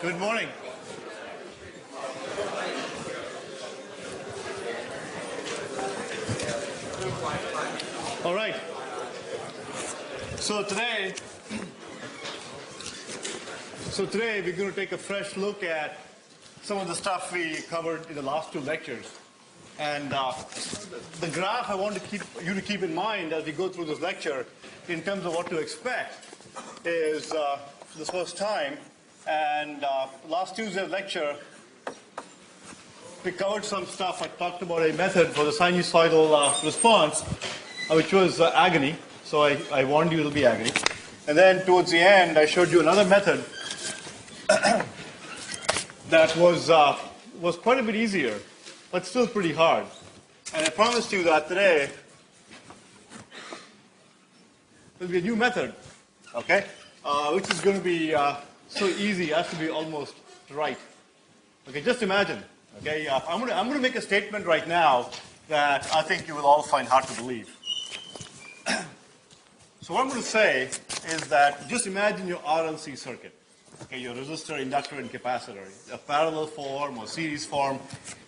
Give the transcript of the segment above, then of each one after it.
Good morning. All right. So today we're going to take a fresh look at some of the stuff we covered in the last two lectures. And the graph I want you to keep in mind as we go through this lecture in terms of what to expect is for the first time. And last Tuesday's lecture, we covered some stuff. I talked about a method for the sinusoidal response, which was agony. So I warned you it'll be agony. And then towards the end, I showed you another method that was quite a bit easier, but still pretty hard. And I promised you that today there'll be a new method, okay, which is going to be so easy as to be almost right. Okay, just imagine. Okay, I'm going to make a statement right now that I think you will all find hard to believe. So what I'm going to say is that just imagine your RLC circuit. Okay, your resistor, inductor, and capacitor, a parallel form or series form.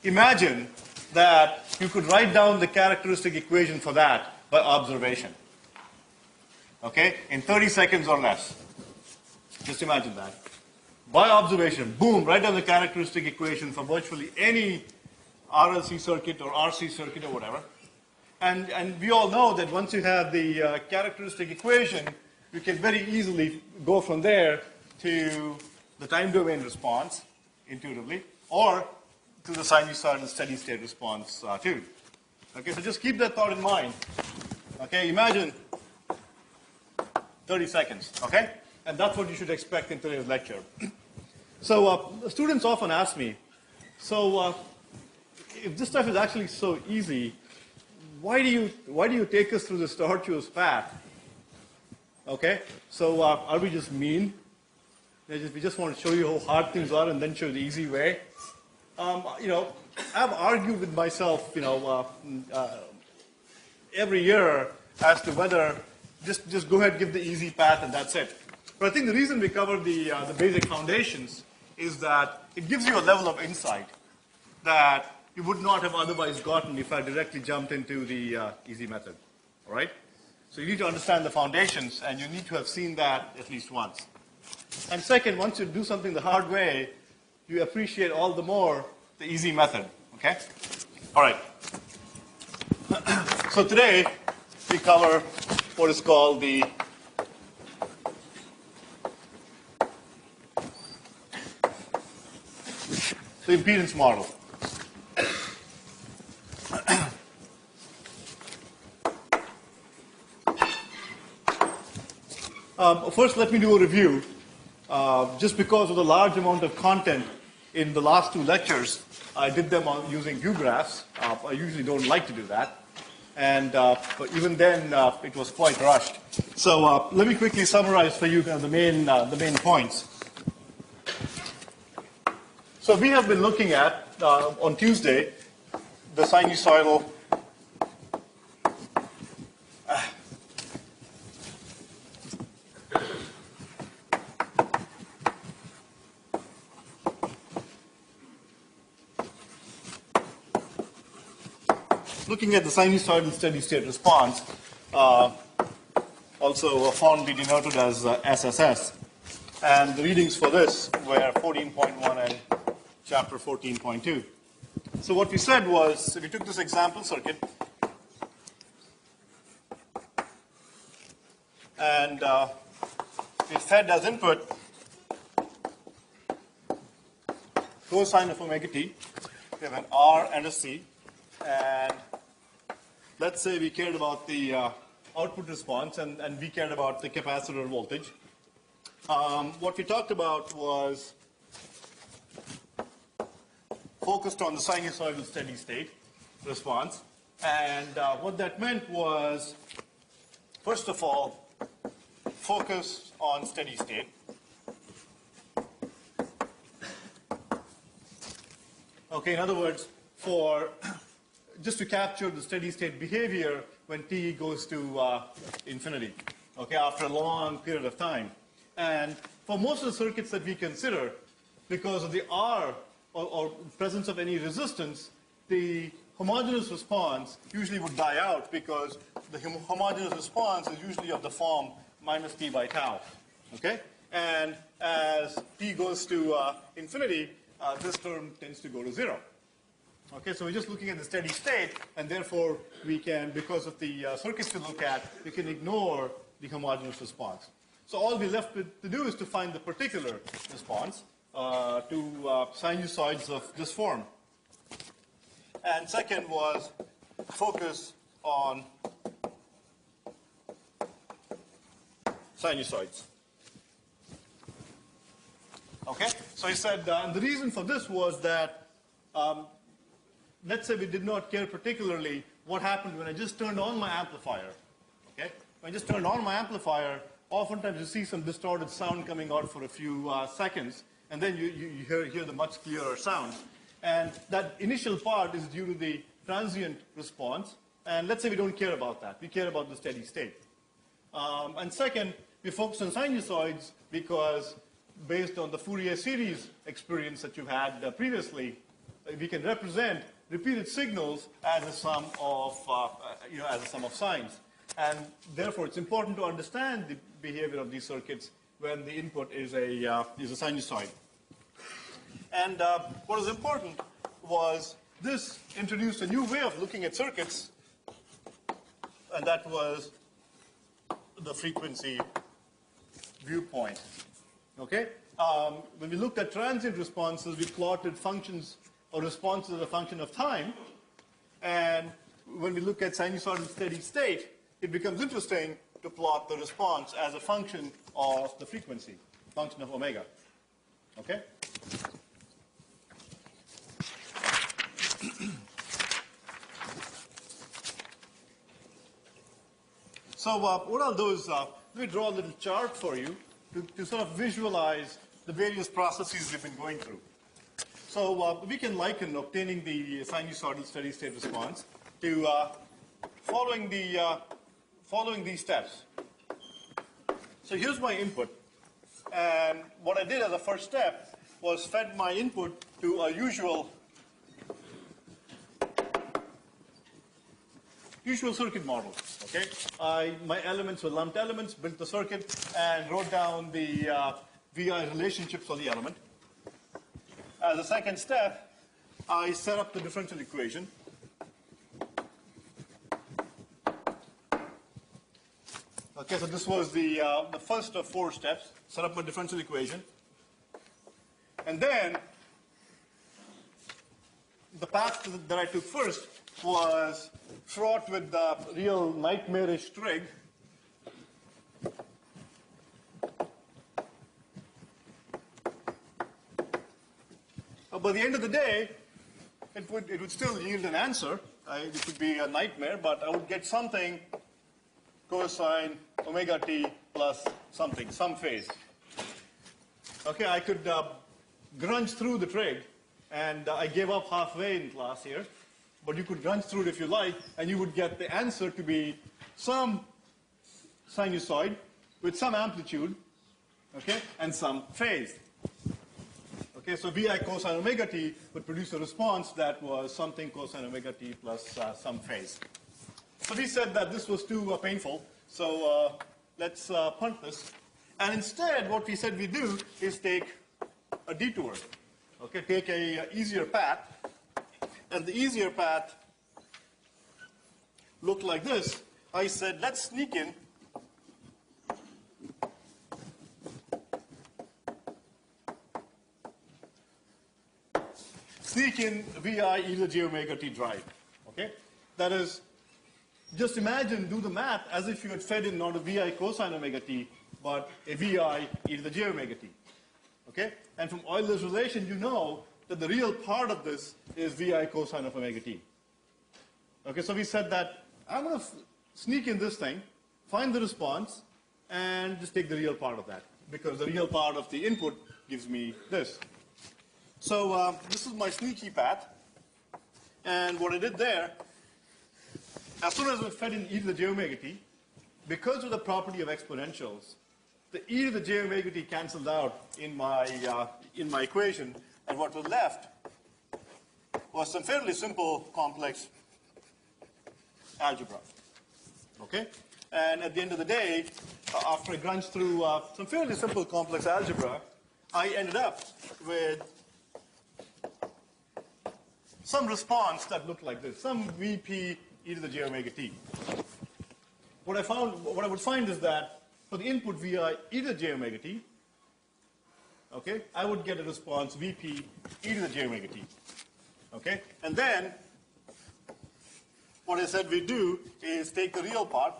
Imagine that you could write down the characteristic equation for that by observation. Okay, in 30 seconds or less. Just imagine that. By observation, boom, write down the characteristic equation for virtually any RLC circuit or RC circuit or whatever. And we all know that once you have the characteristic equation, you can very easily go from there to the time domain response intuitively, or to the sinusoidal steady state response too. Okay, so just keep that thought in mind. Okay, imagine 30 seconds, okay? And that's what you should expect in today's lecture. So students often ask me, so if this stuff is actually so easy, why do you take us through this tortuous path? Okay, so are we just mean? We just want to show you how hard things are and then show the easy way. I've argued with myself, every year as to whether just go ahead, give the easy path, and that's it. But I think the reason we cover the basic foundations is that it gives you a level of insight that you would not have otherwise gotten if I directly jumped into the easy method. All right? So you need to understand the foundations, and you need to have seen that at least once. And second, once you do something the hard way, you appreciate all the more the easy method. Okay? All right. So today we cover what is called the impedance model. First, let me do a review. Just because of the large amount of content in the last two lectures, I did them using view graphs. I usually don't like to do that. And but even then, it was quite rushed. So let me quickly summarize for you the main points. So we have been looking at, on Tuesday, the sinusoidal steady state response, also fondly denoted as SSS. And the readings for this were 14.1 and chapter 14.2. So what we said was, we took this example circuit, and we fed as input cosine of omega t. We have an R and a C, and let's say we cared about the output response, and we cared about the capacitor voltage. What we talked about was focused on the sinusoidal steady state response. And what that meant was, first of all, focus on steady state. Okay, in other words, just to capture the steady state behavior when t goes to infinity, okay, after a long period of time. And for most of the circuits that we consider, because of the R or presence of any resistance, the homogeneous response usually would die out because the homogeneous response is usually of the form minus t by tau. Okay? And as t goes to infinity, this term tends to go to 0. Okay, so we're just looking at the steady state, and therefore we can, because of the circuits we look at, we can ignore the homogeneous response. So all we're left to do is to find the particular response to sinusoids of this form. And second was focus on sinusoids. Okay, so he said, and the reason for this was that let's say we did not care particularly what happened when I just turned on my amplifier. Okay? When I just turned on my amplifier, oftentimes you see some distorted sound coming out for a few seconds, and then you hear the much clearer sound. And that initial part is due to the transient response, and let's say we don't care about that. We care about the steady state. And second, we focus on sinusoids because based on the Fourier series experience that you've had previously, we can represent repeated signals as a sum of, as a sum of sines. And therefore, it's important to understand the behavior of these circuits when the input is a sinusoid. And what is important was this introduced a new way of looking at circuits, and that was the frequency viewpoint. Okay? When we looked at transient responses, we plotted functions or responses as a function of time. And when we look at sinusoidal steady state, it becomes interesting to plot the response as a function of the frequency, function of omega. Okay? So what I'll do is let me draw a little chart for you to sort of visualize the various processes we've been going through. So we can liken obtaining the sinusoidal steady state response to following these steps. So here's my input, and what I did as a first step was fed my input to a usual circuit model. Okay, my elements were lumped elements, built the circuit, and wrote down the VI relationships for the element. As a second step, I set up the differential equation. Okay, so this was the first of 4 steps. Set up my differential equation, and then the path that I took first was fraught with the real nightmarish trig. By the end of the day, it would still yield an answer. It would be a nightmare, but I would get something cosine omega t plus something, some phase. Okay, I could grunge through the trig, and I gave up halfway in class here, but you could grunge through it if you like, and you would get the answer to be some sinusoid with some amplitude, okay, and some phase. Okay, so Vi cosine omega t would produce a response that was something cosine omega t plus some phase. So we said that this was too painful, so let's punt this. And instead, what we said we do is take a detour. Okay, take a easier path. And the easier path looked like this. I said, let's sneak in Vi e to the j omega t drive. Okay? That is, just imagine, do the math as if you had fed in not a Vi cosine omega t, but a Vi e to the j omega t. Okay? And from Euler's relation, you know that the real part of this is Vi cosine of omega t. Okay, so we said that I'm going to sneak in this thing, find the response, and just take the real part of that, because the real part of the input gives me this. So this is my sneaky path, and what I did there, as soon as I fed in e to the j omega t, because of the property of exponentials, the e to the j omega t canceled out in my equation, and what was left was some fairly simple complex algebra. Okay? And at the end of the day, after I grunched through some fairly simple complex algebra, I ended up with some response that looked like this, some Vp e to the j omega t. What I would find is that for the input via e to the j omega t, okay, I would get a response Vp e to the j omega t. Okay? And then what I said we do is take the real part.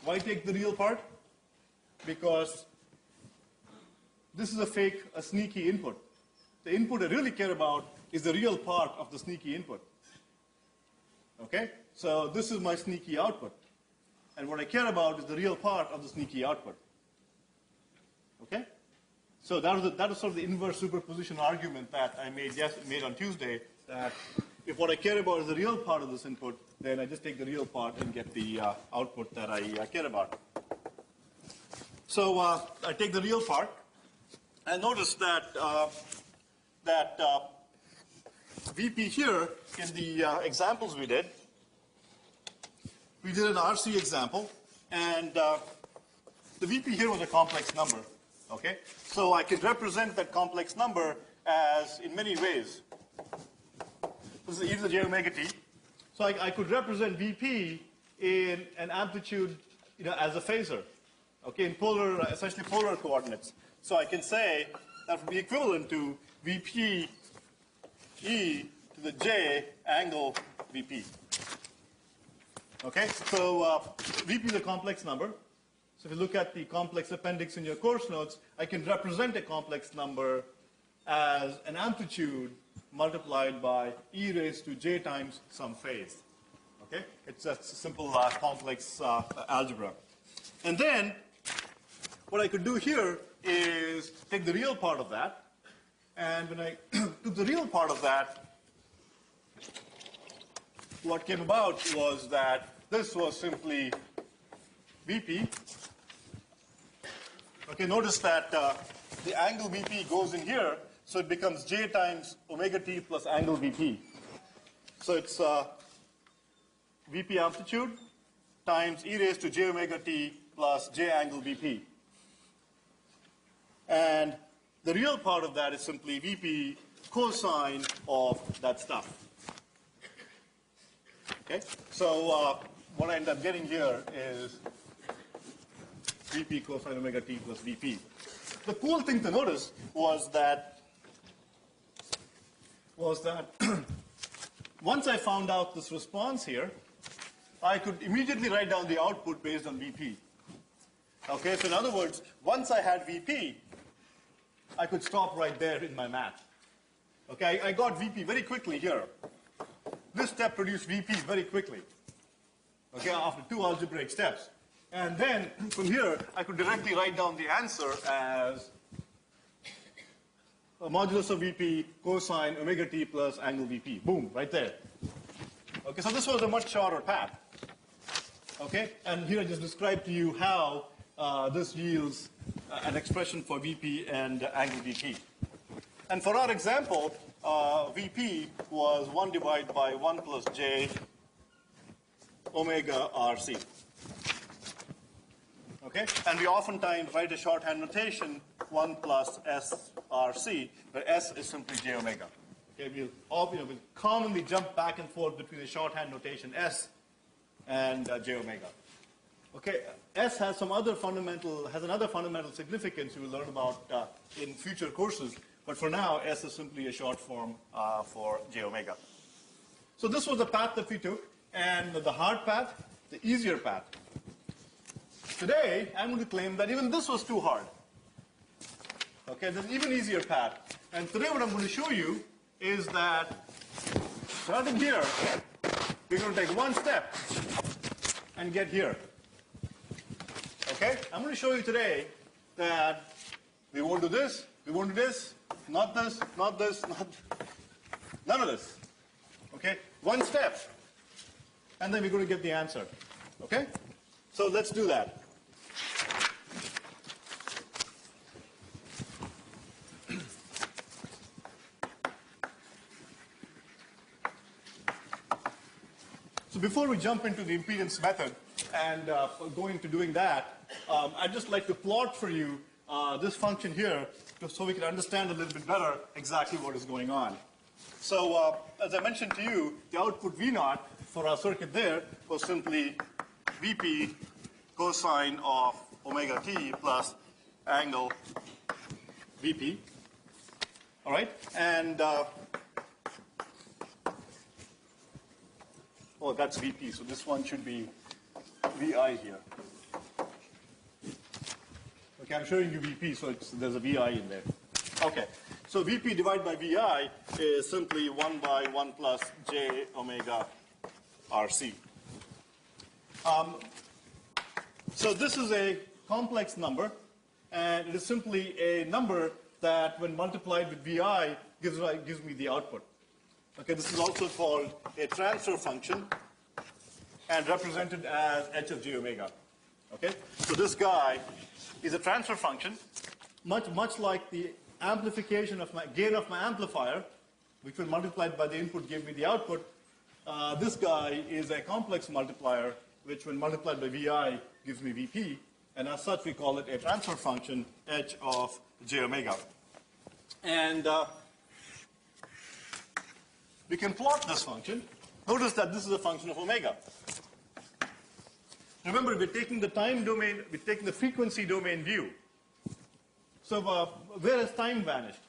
Why take the real part? Because this is a sneaky input. The input I really care about is the real part of the sneaky input. Okay? So this is my sneaky output. And what I care about is the real part of the sneaky output. Okay? So that was sort of the inverse superposition argument that I made on Tuesday, that if what I care about is the real part of this input, then I just take the real part and get the output that I care about. So I take the real part, and notice that Vp here in the examples we did an RC example, and the Vp here was a complex number. Okay? So I could represent that complex number as in many ways. This is e to the j omega t. So I could represent Vp in an amplitude, as a phasor. Okay, in essentially polar coordinates. So I can say that would be equivalent to Vp e to the j angle Vp. Okay, so Vp is a complex number. So if you look at the complex appendix in your course notes, I can represent a complex number as an amplitude multiplied by e raised to j times some phase. Okay? It's a simple complex algebra. And then what I could do here is take the real part of that. And when I took the real part of that, what came about was that this was simply Vp. Okay, notice that the angle Vp goes in here, so it becomes j times omega t plus angle Vp. So it's Vp amplitude times e raised to j omega t plus j angle Vp. And the real part of that is simply Vp cosine of that stuff. Okay, so what I end up getting here is Vp cosine omega t plus Vp. The cool thing to notice was that once I found out this response here, I could immediately write down the output based on Vp. Okay, so in other words, once I had Vp, I could stop right there in my math. Okay, I got Vp very quickly here. This step produced Vp very quickly. Okay, after two algebraic steps. And then from here, I could directly write down the answer as a modulus of Vp cosine omega t plus angle Vp. Boom, right there. Okay, so this was a much shorter path. Okay, and here I just described to you how this yields an expression for Vp and angle Vp. And for our example, Vp was 1 divided by 1 plus j omega RC. Okay? And we oftentimes write a shorthand notation 1 plus SRC, where S is simply j omega. Okay? We'll commonly jump back and forth between the shorthand notation S and j omega. Okay, S has another fundamental significance we will learn about in future courses, but for now, S is simply a short form for j omega. So this was the path that we took, and the hard path, the easier path. Today, I'm going to claim that even this was too hard. Okay, there's an even easier path. And today what I'm going to show you is that starting here, we're going to take one step and get here. Okay? I'm going to show you today that we won't do this, we won't do this, not this, not this, none of this. Okay? One step. And then we're going to get the answer. Okay? So let's do that. So before we jump into the impedance method and go into doing that, I'd just like to plot for you this function here so we can understand a little bit better exactly what is going on. So as I mentioned to you, the output V0 for our circuit there was simply Vp cosine of omega t plus angle Vp. All right? And oh, that's Vp, so this one should be Vi here. Okay, I'm showing you Vp, so there's a Vi in there. Okay, so Vp divided by Vi is simply 1 by 1 plus j omega Rc. So this is a complex number, and it is simply a number that when multiplied with Vi gives me the output. Okay, this is also called a transfer function and represented as h of j omega. Okay, so this guy is a transfer function, much like the amplification of my gain of my amplifier, which when multiplied by the input gave me the output. This guy is a complex multiplier, which when multiplied by Vi gives me Vp, and as such we call it a transfer function h of j omega. And we can plot this function. Notice that this is a function of omega. Remember, we're taking the time domain, we're taking the frequency domain view. So where has time vanished?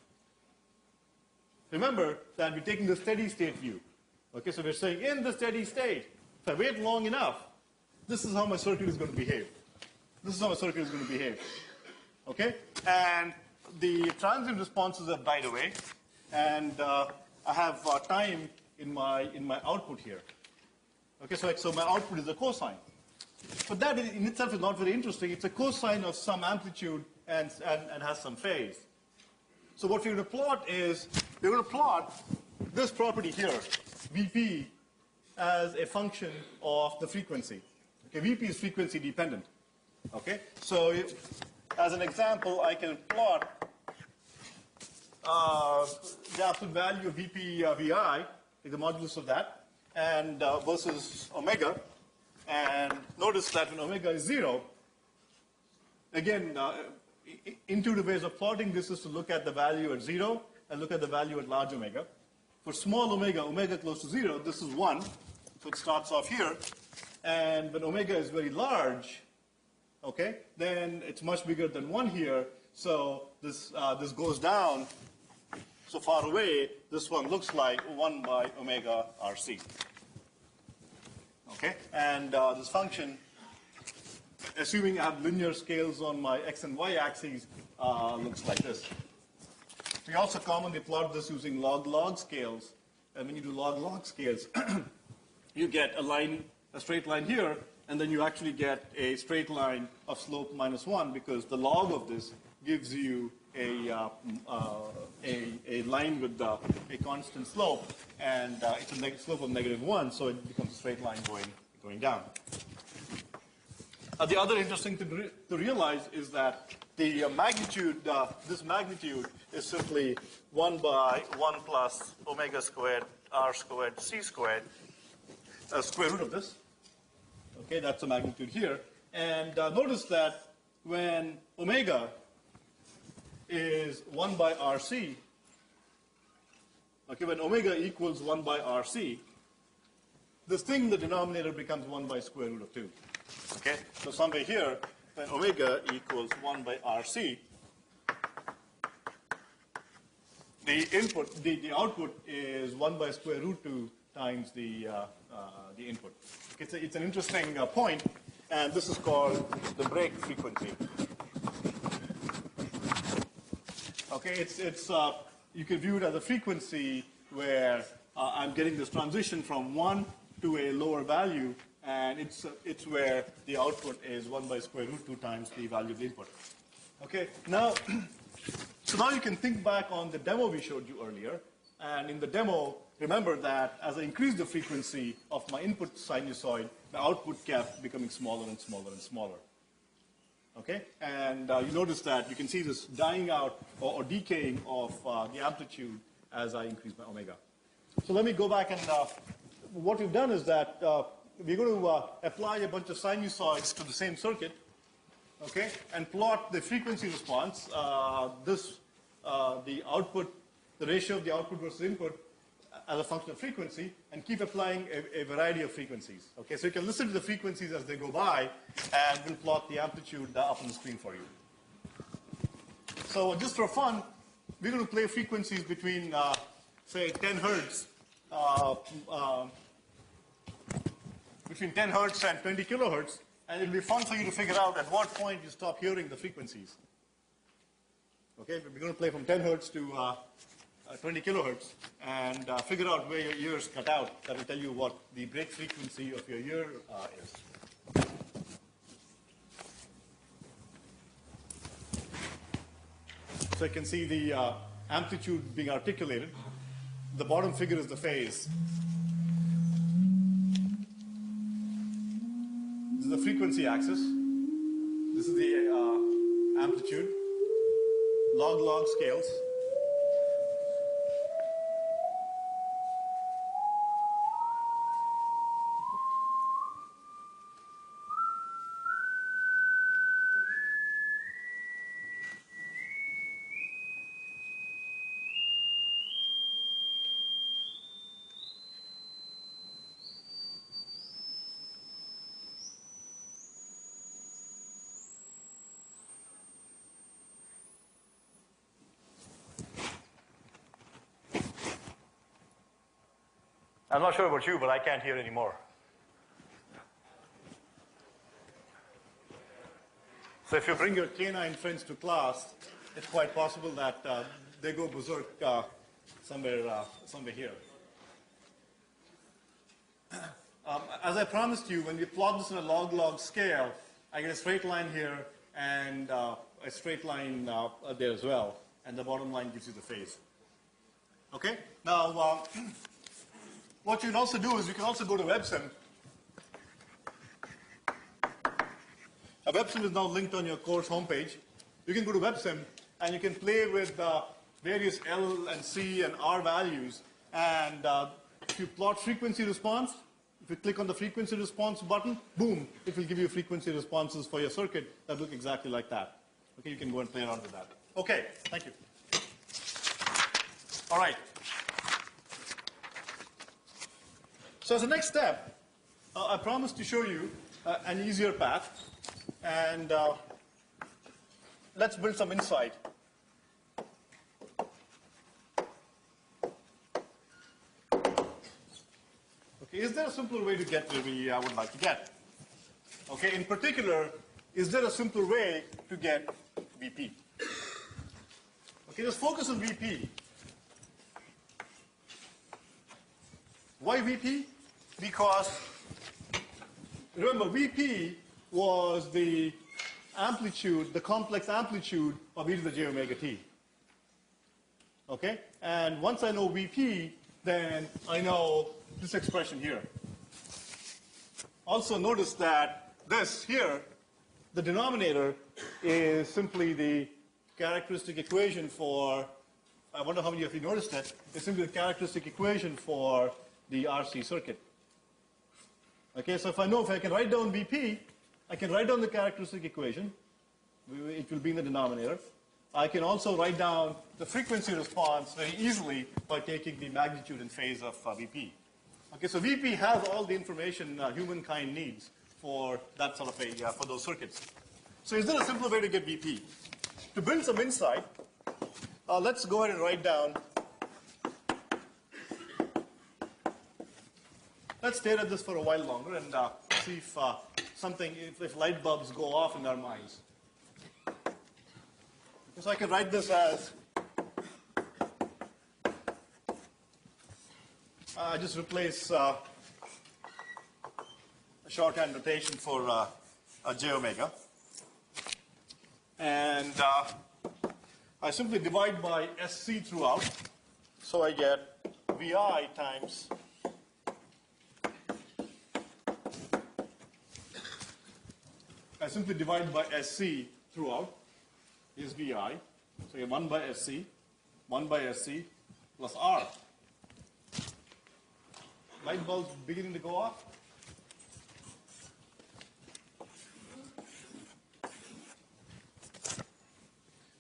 Remember that we're taking the steady state view. Okay, so we're saying in the steady state, if I wait long enough, this is how my circuit is going to behave. This is how my circuit is going to behave. Okay? And the transient responses have died away, and I have time in my output here. Okay, so my output is a cosine. But that in itself is not very interesting. It's a cosine of some amplitude and has some phase. So what we're going to plot is, we're going to plot this property here, Vp, as a function of the frequency. Okay, Vp is frequency dependent. Okay, so as an example, I can plot the absolute value of Vp Vi, the modulus of that, and versus omega. And notice that when omega is 0, again, intuitive ways of plotting this is to look at the value at 0 and look at the value at large omega. For small omega, omega close to 0, this is 1, so it starts off here. And when omega is very large, okay, then it's much bigger than 1 here, so this goes down so far away, this one looks like 1 by omega Rc. Okay, and this function, assuming I have linear scales on my x and y axes, looks like this. We also commonly plot this using log-log scales, and when you do log-log scales, you get a straight line here, and then you actually get a straight line of slope -1 because the log of this gives you a line with a constant slope, and it's a slope of -1, so it becomes a straight line going down. The other interesting thing to realize is that the magnitude, this magnitude is simply 1 by 1 plus omega squared r squared c squared, square root of this. Okay, that's the magnitude here. And notice that when omega is 1 by Rc, okay, when omega equals 1 by Rc, this thing in the denominator becomes 1 by square root of 2. Okay, so somewhere here, when omega equals 1 by Rc, the input, the output is 1 by square root 2 times the input. It's an interesting point, and this is called the break frequency. Okay, you can view it as a frequency where I'm getting this transition from 1 to a lower value, and it's where the output is 1 by square root 2 times the value of the input. Okay, now, so now you can think back on the demo we showed you earlier, And in the demo, remember that as I increased the frequency of my input sinusoid, the output kept becoming smaller and smaller and smaller. Okay? And you notice that you can see this dying out or decaying of the amplitude as I increase my omega. So let me go back and what we've done is that we're going to apply a bunch of sinusoids to the same circuit, okay, and plot the frequency response, the output, the ratio of the output versus input as a function of frequency, and keep applying a variety of frequencies. Okay, so you can listen to the frequencies as they go by, and we'll plot the amplitude up on the screen for you. So just for fun, we're going to play frequencies between, say, 10 hertz, between 10 hertz and 20 kilohertz, and it'll be fun for you to figure out at what point you stop hearing the frequencies. Okay, we're going to play from 10 hertz to 20 kilohertz and figure out where your ears cut out. That will tell you what the break frequency of your ear is. So you can see the amplitude being articulated. The bottom figure is the phase. This is the frequency axis. This is the amplitude. Log scales. I'm not sure about you, but I can't hear anymore. So if you bring your canine friends to class, it's quite possible that they go berserk somewhere here. As I promised you, when we plot this in a log scale, I get a straight line here and a straight line there as well. And the bottom line gives you the phase. Okay? Now, what you can also do is you can also go to WebSim. WebSim is now linked on your course homepage. You can go to WebSim and you can play with various L and C and R values. And if you plot frequency response, if you click on the frequency response button, boom, it will give you frequency responses for your circuit that look exactly like that. Okay, you can go and play around with that. Okay, thank you. All right. So as a next step, I promised to show you an easier path, and let's build some insight. Okay, is there a simpler way to get where we would like to get? Okay, in particular, is there a simpler way to get VP? Okay, let's focus on VP. Why VP? Because, remember, VP was the amplitude, the complex amplitude of e to the j omega t. Okay? And once I know VP, then I know this expression here. Also notice that this here, the denominator, is simply the characteristic equation for, I wonder how many of you noticed it, it's simply the characteristic equation for the RC circuit. Okay, so if I can write down VP, I can write down the characteristic equation. It will be in the denominator. I can also write down the frequency response very easily by taking the magnitude and phase of VP. Okay, so VP has all the information humankind needs for that sort of for those circuits. So is there a simpler way to get VP? To build some insight, let's go ahead and write down. Let's stare at this for a while longer and see if if light bulbs go off in our minds. So I can write this as, I just replace a shorthand notation for j omega. And I simply divide by SC throughout. So I get VI times I simply divide by SC throughout is VI. So you have 1 by SC plus R. Light bulbs beginning to go off.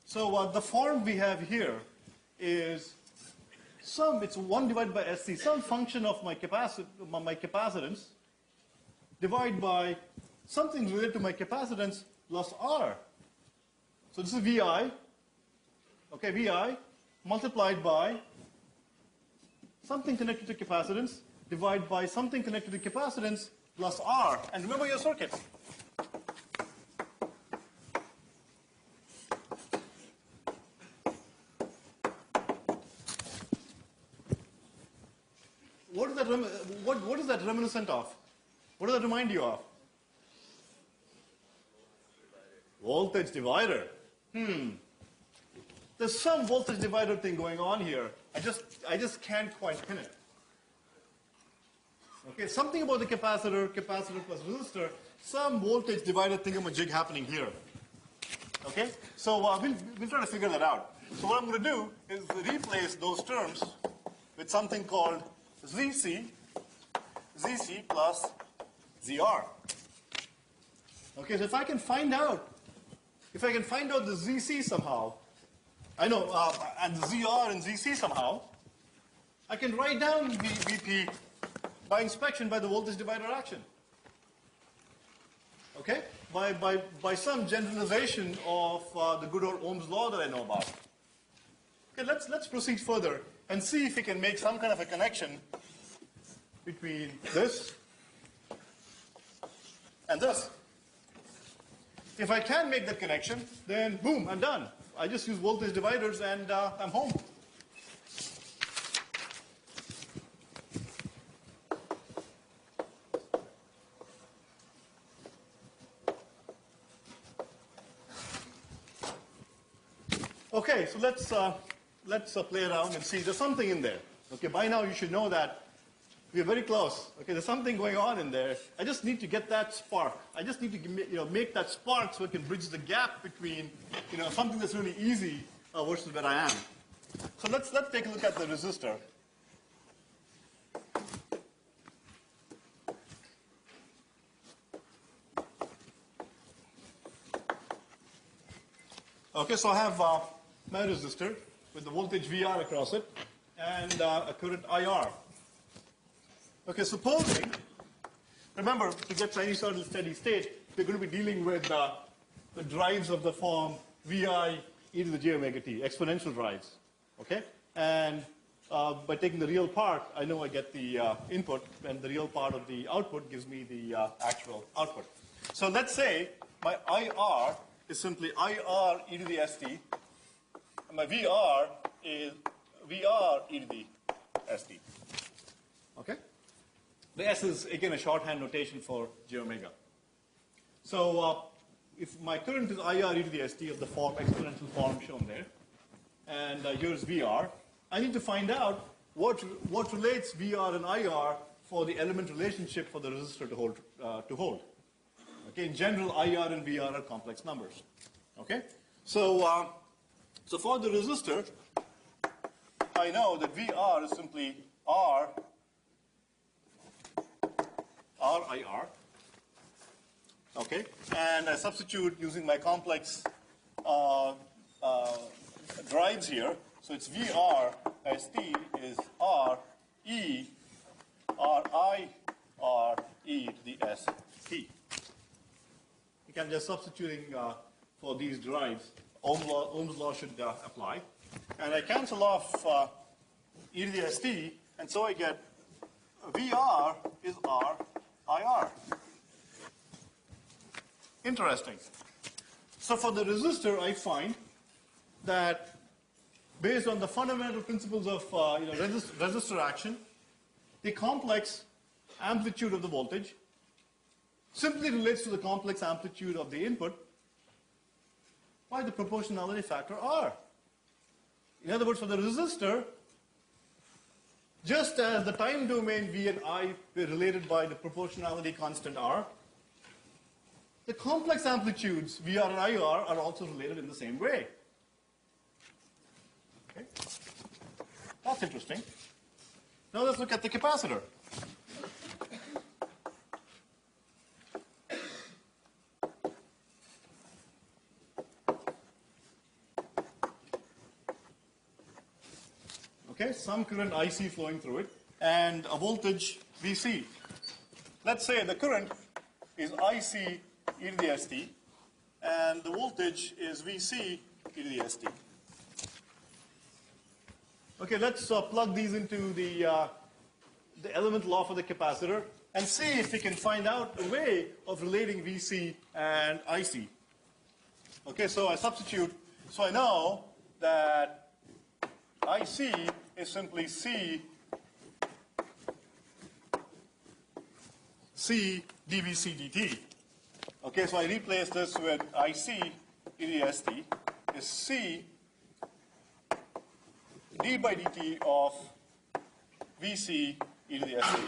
So the form we have here is it's 1 divided by SC, some function of my capacitance, divided by something related to my capacitance plus R. So this is VI, okay, VI multiplied by something connected to capacitance, divided by something connected to capacitance plus R. And remember your circuit. What is that reminiscent of? What does that remind you of? Voltage divider. There's some voltage divider thing going on here. I just can't quite pin it. Okay, something about the capacitor plus resistor, some voltage divider thingamajig happening here. Okay, so we'll try to figure that out. So what I'm going to do is replace those terms with something called ZC plus ZR. Okay, so if I can find out the ZC somehow, and the ZR and ZC somehow, I can write down VP by inspection by the voltage divider action. Okay, by some generalization of the good old Ohm's law that I know about. Okay, let's proceed further and see if we can make some kind of a connection between this and this. If I can make that connection, then boom, I'm done. I just use voltage dividers and I'm home. Okay, so let's play around and see. There's something in there. Okay, by now you should know that we're very close. Okay, there's something going on in there. I just need to get that spark. I just need to make that spark so it can bridge the gap between something that's really easy versus where I am. So let's take a look at the resistor. Okay, so I have my resistor with the voltage VR across it and a current IR. Okay, supposing, remember, to get sinusoidal steady state, we're going to be dealing with the drives of the form VI e to the j omega t, exponential drives. Okay, and by taking the real part, I know I get the input, and the real part of the output gives me the actual output. So let's say my IR is simply IR e to the st, and my VR is VR e to the st. Okay? The S is, again, a shorthand notation for j omega. So if my current is IR e to the st of the form, exponential form shown there, and here's VR, I need to find out what relates VR and IR for the element relationship for the resistor to hold. Okay, in general, IR and VR are complex numbers. Okay, so for the resistor, I know that VR is simply R IR. Okay, and I substitute using my complex drives here. So it's VR ST is R E R I R E to the ST. I'm just substituting for these drives. Ohm's law should apply. And I cancel off e to the st, and so I get VR is R IR. Interesting. So for the resistor, I find that based on the fundamental principles of resistor action, the complex amplitude of the voltage simply relates to the complex amplitude of the input by the proportionality factor R. In other words, for the resistor, Just as the time domain V and I were related by the proportionality constant R, the complex amplitudes VR and IR are also related in the same way. Okay. That's interesting. Now let's look at the capacitor. Okay, some current IC flowing through it, and a voltage VC. Let's say the current is IC e to the ST, and the voltage is VC e to the ST. Okay, let's plug these into the element law for the capacitor and see if we can find out a way of relating VC and IC. Okay, so I substitute. So I know that IC is simply C dVC dt. Okay, so I replace this with IC e to the ST is C d by dt of VC e to the ST.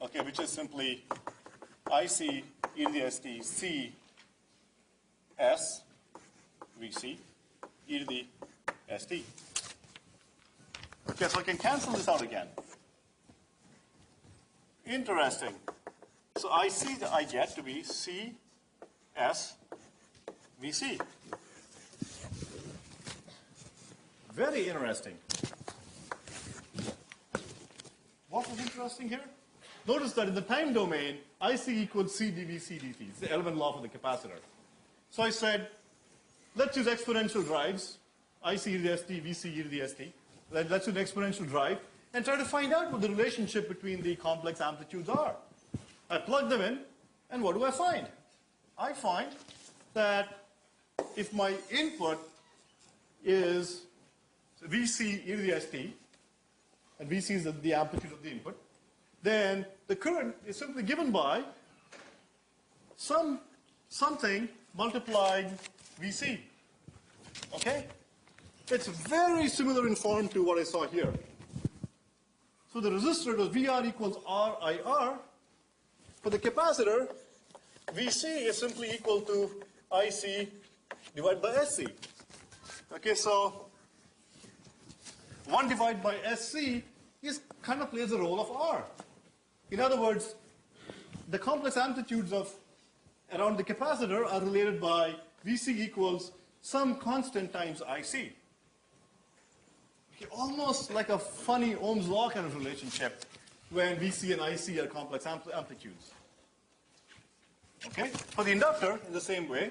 Okay, which is simply IC e to the ST C S VC e to the ST. Okay, so I can cancel this out again. Interesting. So I see that I get to be C S VC. Very interesting. What was interesting here? Notice that in the time domain, IC equals C dVC dt. It's the element law for the capacitor. So I said, let's use exponential drives, IC e to the ST, VC e to the ST. Let's do an exponential drive and try to find out what the relationship between the complex amplitudes are. I plug them in, and what do I find? I find that if my input is VC e to the ST, and VC is the amplitude of the input, then the current is simply given by something multiplied VC. Okay? It's very similar in form to what I saw here. So the resistor was VR equals RIR. For the capacitor, VC is simply equal to IC divided by SC. Okay, so 1 divided by SC kind of plays the role of R. In other words, the complex amplitudes of around the capacitor are related by VC equals some constant times IC. Okay, almost like a funny Ohm's law kind of relationship when VC and IC are complex amplitudes. Okay? For the inductor, in the same way,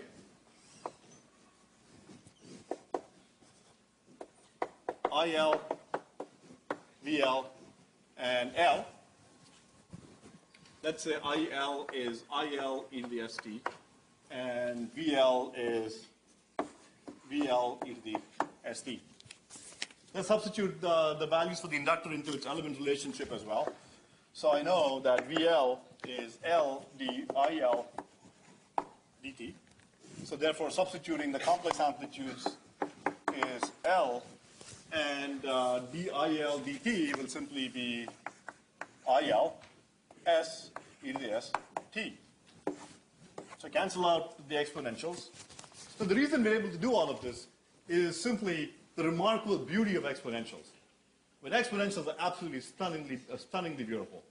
IL, VL, and L. Let's say IL is IL e to the ST, and VL is VL e to the ST. Let's substitute the values for the inductor into its element relationship as well. So I know that VL is L d IL dt. So therefore, substituting the complex amplitudes is L, and dIL dt will simply be IL S e to the S t. So cancel out the exponentials. So the reason we're able to do all of this is simply the remarkable beauty of exponentials. But exponentials are absolutely stunningly beautiful.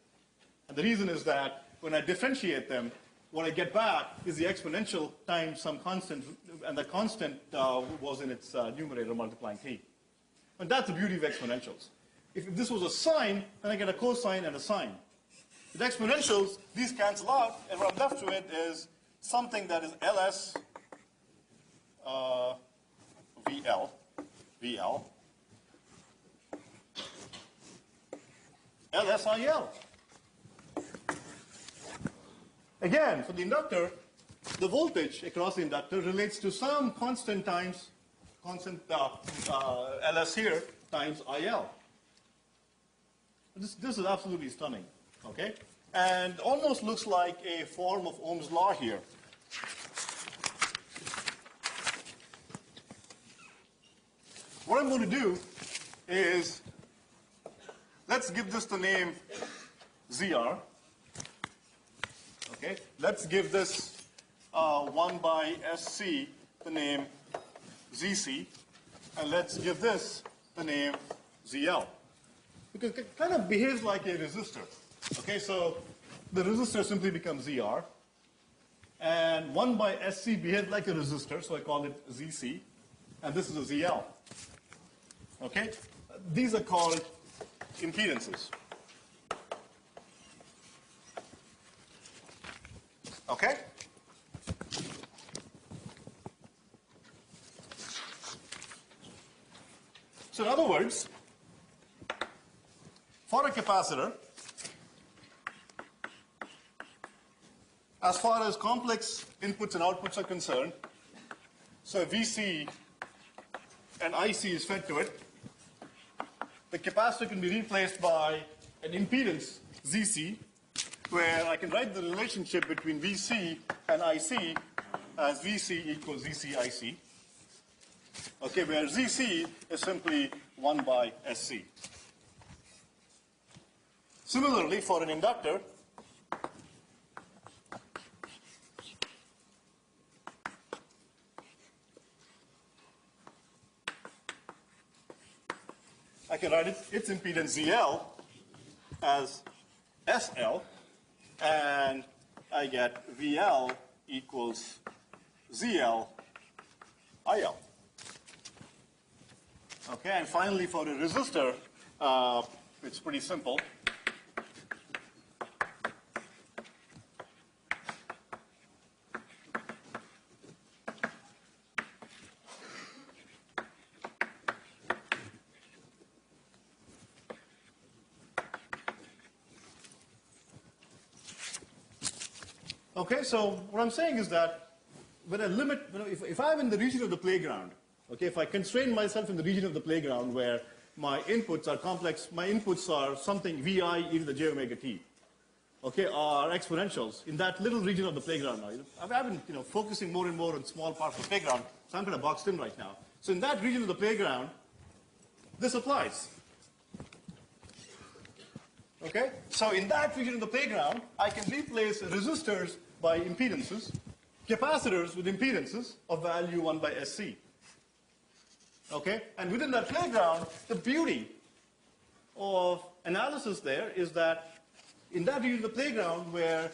And the reason is that when I differentiate them, what I get back is the exponential times some constant, and the constant was in its numerator multiplying t. And that's the beauty of exponentials. If this was a sine, then I get a cosine and a sine. With exponentials, these cancel out, and what I'm left to it is something that is LS VL LSIL. Again, for the inductor, the voltage across the inductor relates to some constant times LS here times IL. This is absolutely stunning, okay? And almost looks like a form of Ohm's law here. What I'm going to do is let's give this the name ZR. Okay, let's give this 1 by SC the name ZC, and let's give this the name ZL. Because it kind of behaves like a resistor. Okay, so the resistor simply becomes ZR, and 1 by SC behaves like a resistor, so I call it ZC, and this is a ZL. Okay, these are called impedances. Okay? So in other words, for a capacitor, as far as complex inputs and outputs are concerned, so VC and IC is fed to it, the capacitor can be replaced by an impedance ZC, where I can write the relationship between VC and IC as VC equals ZC IC. Okay, where ZC is simply 1 by SC. Similarly, for an inductor, I can write its impedance ZL as SL, and I get VL equals ZL IL. Okay, and finally for a resistor, it's pretty simple. Okay, so what I'm saying is that when I limit, if I'm in the region of the playground, okay, if I constrain myself in the region of the playground where my inputs are complex, my inputs are something VI e to the j omega t, okay, are exponentials in that little region of the playground now. I've been focusing more and more on small parts of the playground, so I'm kind of boxed in right now. So in that region of the playground, this applies. Okay, so in that region of the playground, I can replace resistors by impedances, capacitors with impedances of value 1 by SC. Okay, and within that playground, the beauty of analysis there is that in that region of the playground where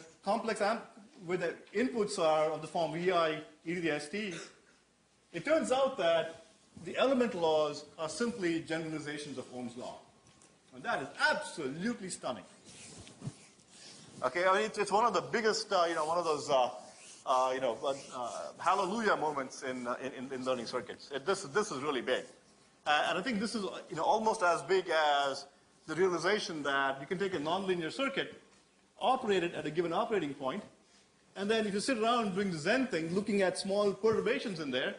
where the inputs are of the form VI e to the ST, it turns out that the element laws are simply generalizations of Ohm's law. And that is absolutely stunning. Okay, I mean, it's one of the biggest, one of those, hallelujah moments in learning circuits. This is really big. And I think this is, almost as big as the realization that you can take a nonlinear circuit, operate it at a given operating point, and then if you sit around doing the Zen thing, looking at small perturbations in there,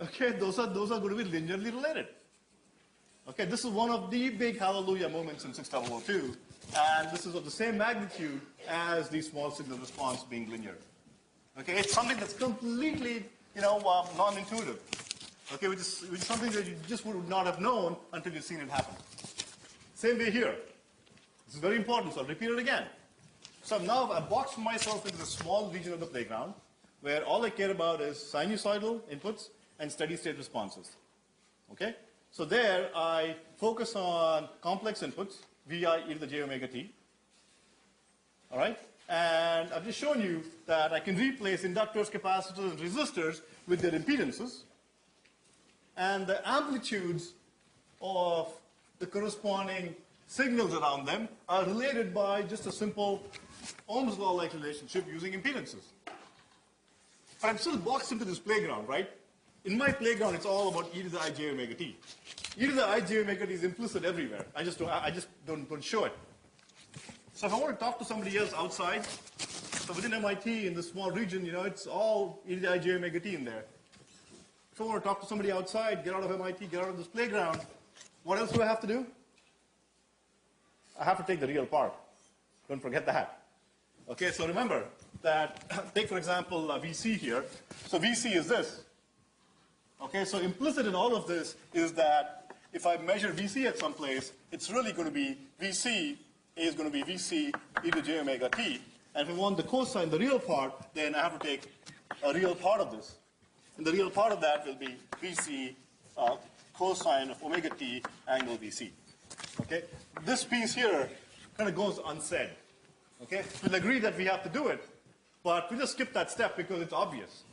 okay, those are going to be linearly related. Okay, this is one of the big hallelujah moments in 6002, and this is of the same magnitude as the small signal response being linear. Okay, it's something that's completely, non-intuitive. Okay, which is something that you just would not have known until you've seen it happen. Same way here. This is very important, so I'll repeat it again. So now I've boxed myself into the small region of the playground where all I care about is sinusoidal inputs and steady state responses. Okay? So there I focus on complex inputs, VI e to the j omega t. All right? And I've just shown you that I can replace inductors, capacitors, and resistors with their impedances. And the amplitudes of the corresponding signals around them are related by just a simple Ohm's law-like relationship using impedances. But I'm still boxed into this playground, right? In my playground, it's all about e to the I j omega t. E to the I j omega t is implicit everywhere. I just don't show it. So if I want to talk to somebody else outside, so within MIT in this small region, it's all e to the I j omega t in there. If I want to talk to somebody outside, get out of MIT, get out of this playground, what else do I have to do? I have to take the real part. Don't forget that. Okay, so remember that, take for example VC here. So VC is this. Okay, so implicit in all of this is that if I measure VC at some place, it's really going to be VC, A is going to be VC e to j omega t. And if I want the cosine, the real part, then I have to take a real part of this. And the real part of that will be VC cosine of omega t angle VC. Okay? This piece here kind of goes unsaid. Okay? We'll agree that we have to do it, but we'll just skip that step because it's obvious.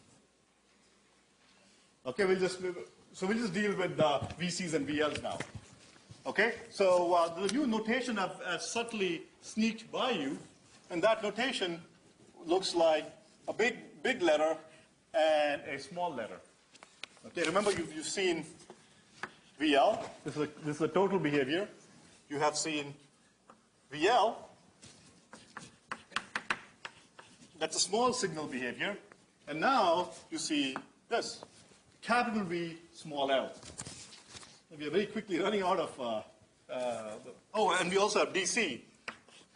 Okay, we'll just deal with the VCs and VLs now. Okay, so the new notation I've subtly sneaked by you, and that notation looks like a big letter and a small letter. Okay, remember you've seen VL. This is the total behavior. You have seen VL. That's a small signal behavior. And now you see this. Capital V, small l. We are very quickly running out of, oh, and we also have DC.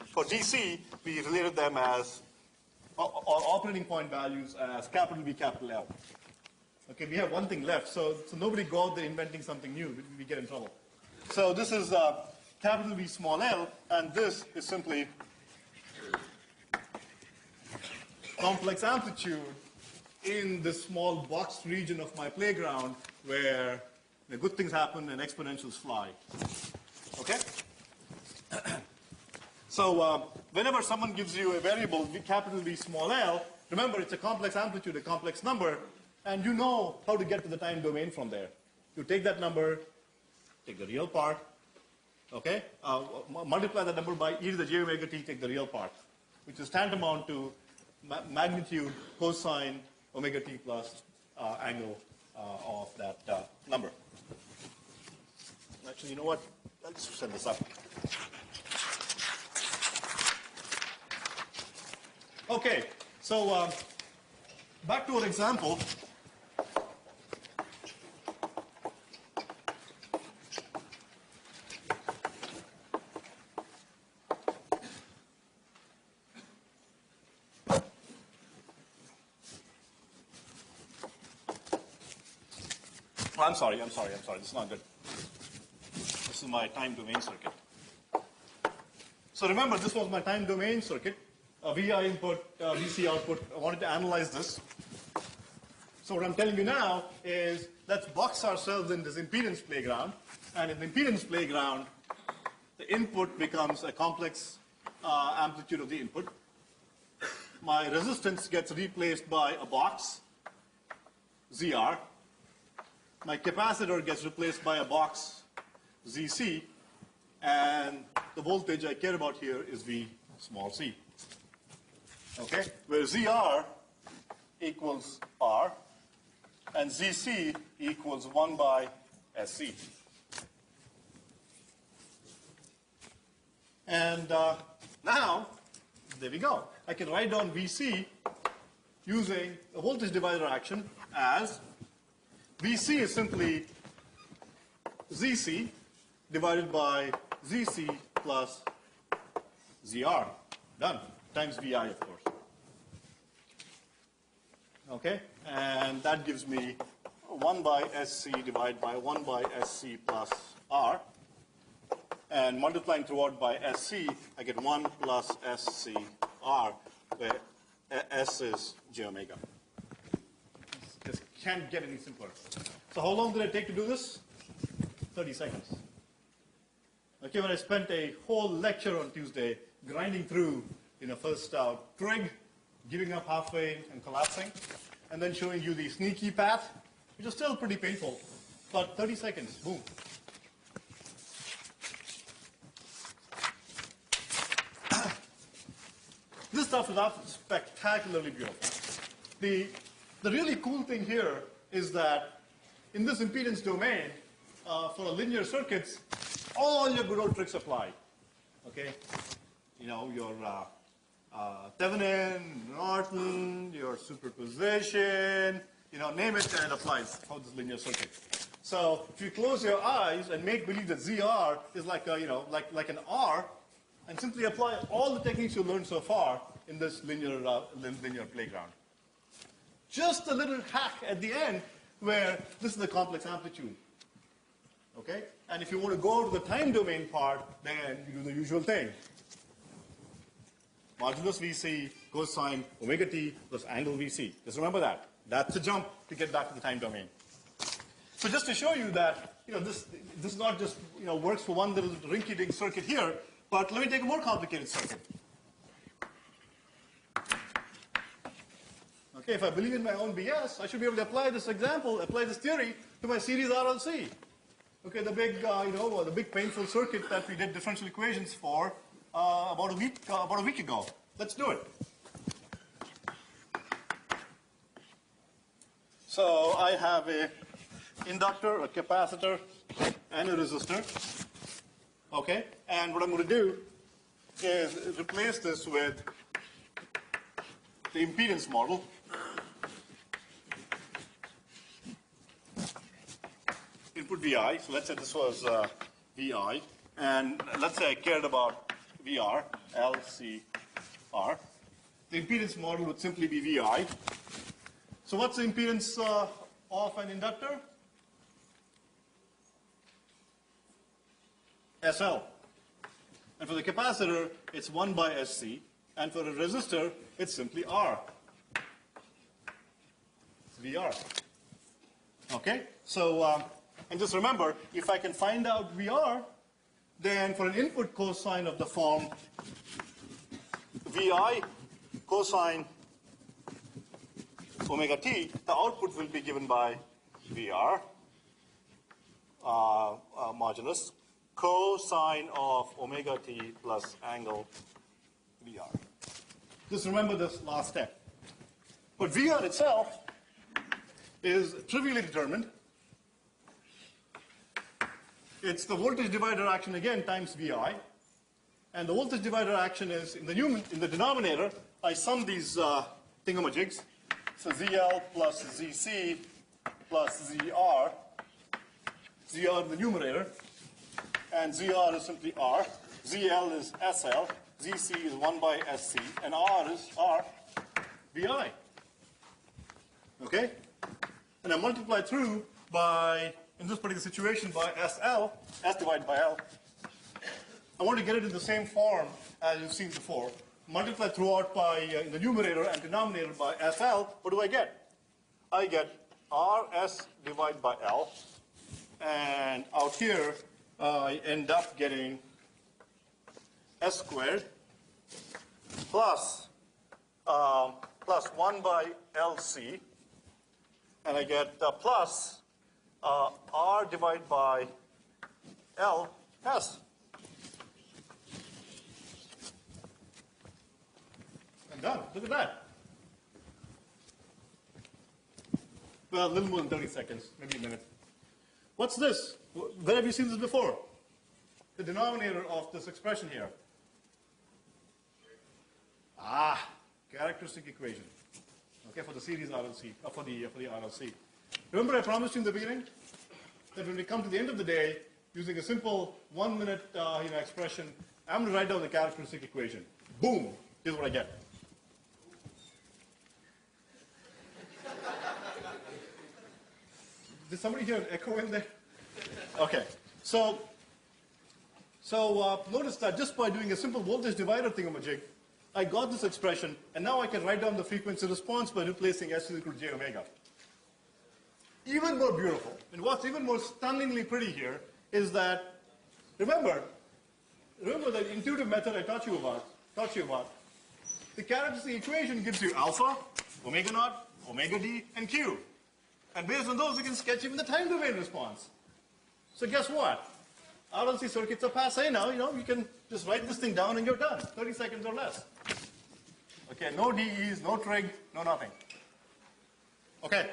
For DC, we related them as, or operating point values as capital V, capital L. Okay, we have one thing left, so nobody go out there inventing something new, we get in trouble. So this is capital V, small l, and this is simply complex amplitude in this small boxed region of my playground where the good things happen and exponentials fly. Okay? So whenever someone gives you a variable, capital V small l, remember it's a complex amplitude, a complex number, and you know how to get to the time domain from there. You take that number, take the real part, okay? Multiply that number by e to the j omega t, take the real part, which is tantamount to magnitude cosine omega t plus angle of that number. Actually, you know what? I'll just set this up. Okay, so back to our example. Oh, I'm sorry. This is not good. This is my time domain circuit. So remember, this was my time domain circuit. VI input, VC output. I wanted to analyze this. So what I'm telling you now is let's box ourselves in this impedance playground. And in the impedance playground, the input becomes a complex amplitude of the input. My resistance gets replaced by a box, ZR. My capacitor gets replaced by a box, ZC, and the voltage I care about here is V small c. Okay? Where ZR equals R, and ZC equals 1 by SC. And now, there we go. I can write down VC using a voltage divider action as VC is simply ZC divided by ZC plus ZR. Done. Times VI, of course. Okay? And that gives me 1 by SC divided by 1 by SC plus R. And multiplying throughout by SC, I get 1 plus SCR, where S is j omega. Just can't get any simpler. So how long did it take to do this? 30 seconds. Okay, when I spent a whole lecture on Tuesday grinding through, first trig, giving up halfway and collapsing, and then showing you the sneaky path, which is still pretty painful. But 30 seconds, boom. This stuff is spectacularly beautiful. The really cool thing here is that in this impedance domain, for linear circuits, all your good old tricks apply. Okay? Your Thevenin, Norton, your superposition, name it and it applies for this linear circuit. So if you close your eyes and make believe that ZR is like like an R, and simply apply all the techniques you learned so far in this linear playground. Just a little hack at the end where this is the complex amplitude. Okay? And if you want to go to the time domain part, then you do the usual thing. Modulus VC cosine omega t plus angle VC. Just remember that. That's the jump to get back to the time domain. So just to show you that, this is not just, works for one little rinky-dink circuit here, but let me take a more complicated circuit. Okay, if I believe in my own BS, I should be able to apply this example, apply this theory to my series RLC. Okay, the big, the big painful circuit that we did differential equations for about a week ago. Let's do it. So I have a inductor, a capacitor, and a resistor. Okay, and what I'm going to do is replace this with the impedance model. Input VI, so let's say this was VI, and let's say I cared about VR, LCR. The impedance model would simply be VI. So what's the impedance of an inductor? SL. And for the capacitor, it's 1 by SC. And for a resistor, it's simply R. It's VR. Okay? So, and just remember, if I can find out VR, then for an input cosine of the form VI cosine omega t, the output will be given by VR modulus cosine of omega t plus angle VR. Just remember this last step. But VR itself is trivially determined. It's the voltage divider action again times VI. And the voltage divider action is in the denominator, I sum these thingamajigs. So ZL plus ZC plus ZR. ZR in the numerator. And ZR is simply R. ZL is SL. ZC is 1 by SC. And R is R VI. Okay? And I multiply through by, in this particular situation, by SL, S divided by L. I want to get it in the same form as you've seen before. Multiply throughout by, in the numerator and denominator by SL. What do I get? I get RS divided by L. And out here, I end up getting S squared plus 1 by LC. And I get plus R divided by L S. I'm done. Look at that. Well, a little more than 30 seconds, maybe a minute. What's this? Where have you seen this before? The denominator of this expression here. Characteristic equation. Okay, for the series RLC, for the RLC. Remember I promised you in the beginning that when we come to the end of the day, using a simple 1 minute expression, I'm going to write down the characteristic equation. Boom! Here's what I get. Did somebody hear an echo in there? Okay. So notice that just by doing a simple voltage divider thingamajig, I got this expression, and now I can write down the frequency response by replacing S is equal to j omega. Even more beautiful, and what's even more stunningly pretty here is that, remember that intuitive method I taught you about. The characteristic equation gives you alpha, omega naught, omega d, and q. And based on those, you can sketch even the time domain response. So guess what? RLC circuits are passé now. You can just write this thing down and you're done. 30 seconds or less. Okay, no DEs, no trig, no nothing. Okay.